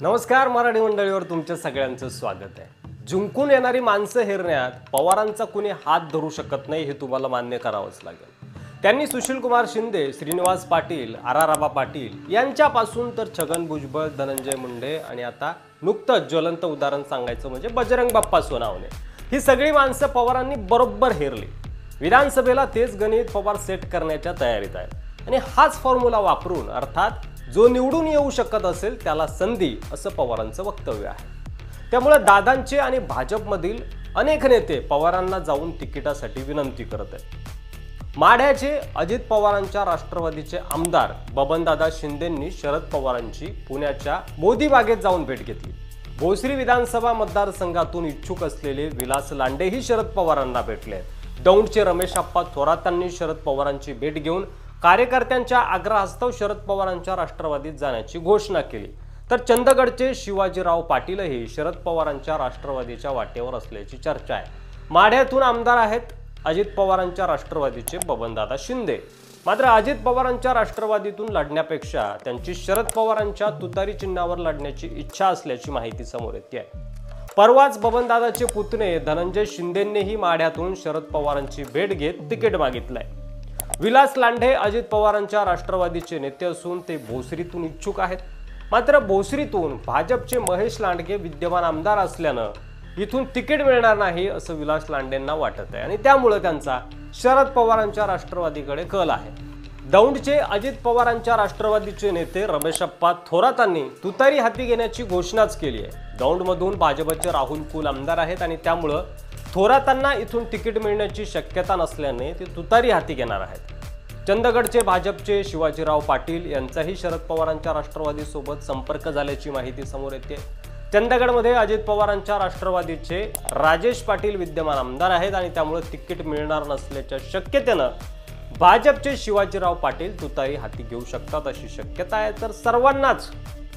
नमस्कार, मराठी मंडळीवर तुमच्या सगळ्यांचं स्वागत आहे। जिंकून येणारी माणसं हेरण्यात पवारांचा कुणी हात धरू शकत नाही हे तुम्हाला मान्य करावंच लागेल। त्यांनी सुशीलकुमार शिंदे, श्रीनिवास पाटील, आराराबा पाटील यांच्यापासून तर छगन भुजबळ, धनंजय मुंडे आणि आता नुकतंच ज्वलंत उदाहरण सांगायचं म्हणजे बजरंग बाप्पा सोनवणे, ही सगळी माणसं पवारांनी बरोबर हेरली। विधानसभेला तेच गणित पवार सेट करण्याच्या तयारीत आहेत आणि हाच फॉर्म्युला वापरून अर्थात जो निवडून येऊ शकत असेल त्याला संधी असं पवारांचं वक्तव्य आहे। त्यामुळे दादांचे आणि भाजपमधील अनेक नेते पवारांना जाऊन तिकिटासाठी विनंती करत आहेत। माढ्याचे अजित पवारांच्या राष्ट्रवादीचे आमदार बबनदादा शिंदेंनी शरद पवारांची पुण्याच्या मोदी बागेत जाऊन भेट घेतली। भोसरी विधानसभा मतदारसंघातून इच्छुक असलेले विलास लांडेही शरद पवारांना भेटले। दौंडचे रमेश आप्पा थोरातांनी शरद पवारांची भेट घेऊन कार्यकर्त्यांच्या आग्रहास्तव शरद पवारांच्या राष्ट्रवादीत जाण्याची घोषणा केली। तर चंदगडचे शिवाजीराव पाटीलही शरद पवारांच्या राष्ट्रवादीच्या वाटेवर असल्याची चर्चा आहे। माढ्यातून आमदार आहेत अजित पवारांच्या राष्ट्रवादीचे बबनदादा शिंदे। मात्र अजित पवारांच्या राष्ट्रवादीतून लढण्यापेक्षा त्यांची शरद पवारांच्या तुतारी चिन्हावर लढण्याची इच्छा असल्याची माहिती समोर येते आहे। परवाच बबनदादाचे पुतणे धनंजय शिंदेंनीही माढ्यातून शरद पवारांची भेट घेत तिकीट मागितलंय। विलास लांडे अजित पवारांच्या राष्ट्रवादीचे नेते असून ते भोसरीतून इच्छुक आहेत। मात्र भोसरीतून भाजपचे महेश लांडगे विद्यमान आमदार असल्यानं इथून तिकीट मिळणार नाही असं विलास लांडेंना वाटत आहे आणि त्यामुळे त्यांचा शरद पवारांच्या राष्ट्रवादीकडे कल आहे। दौंडचे अजित पवारांच्या राष्ट्रवादीचे नेते रमेशप्पा थोरातांनी तुतारी हाती घेण्याची घोषणाच केली आहे। दौंडमधून भाजपचे राहुल कुल आमदार आहेत आणि त्यामुळे थोरातांना इथून तिकीट मिळण्याची शक्यता नसल्याने ते तुतारी हाती घेणार आहेत। चंदगडचे भाजपचे शिवाजीराव पाटील यांचाही शरद पवारांच्या राष्ट्रवादीसोबत संपर्क झाल्याची माहिती समोर येते। चंदगडमध्ये अजित पवारांच्या राष्ट्रवादीचे राजेश पाटील विद्यमान आमदार आहेत आणि त्यामुळे तिकीट मिळणार नसल्याच्या शक्यतेनं भाजपचे शिवाजीराव पाटील तुतारी हाती घेऊ शकतात अशी शक्यता आहे। तर सर्वांनाच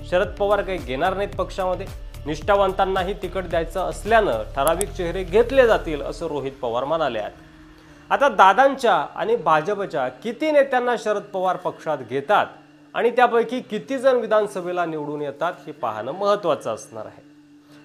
शरद पवार काही घेणार नाहीत पक्षामध्ये, निष्ठावंतांनाही तिकीट द्यायचं असल्यानं ठराविक चेहरे घेतले जातील असं रोहित पवार म्हणाले आहेत। आता दादांच्या आणि भाजपच्या किती नेत्यांना शरद पवार पक्षात घेतात आणि त्यापैकी किती जण विधानसभेला निवडून येतात हे पाहणं महत्त्वाचं असणार आहे।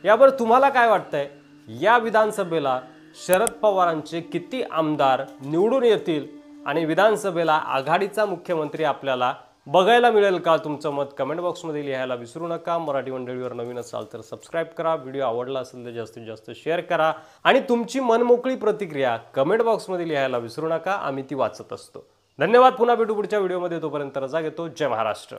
यावर तुम्हाला काय वाटतंय? या विधानसभेला शरद पवारांचे किती आमदार निवडून येतील आणि विधानसभेला आघाडीचा मुख्यमंत्री आपल्याला बघायला मिळेल का? तुमचं मत कमेंट बॉक्समध्ये लिहायला विसरू नका। मराठी मंडळीवर नवीन असाल तर सबस्क्राईब करा, व्हिडिओ आवडला असेल तर जास्तीत जास्त शेअर करा आणि तुमची मनमोकळी प्रतिक्रिया कमेंट बॉक्समध्ये लिहायला विसरू नका, आम्ही ती वाचत असतो। धन्यवाद। पुन्हा भेटू पुढच्या व्हिडिओमध्ये, तोपर्यंत रजा घेतो। जय महाराष्ट्र।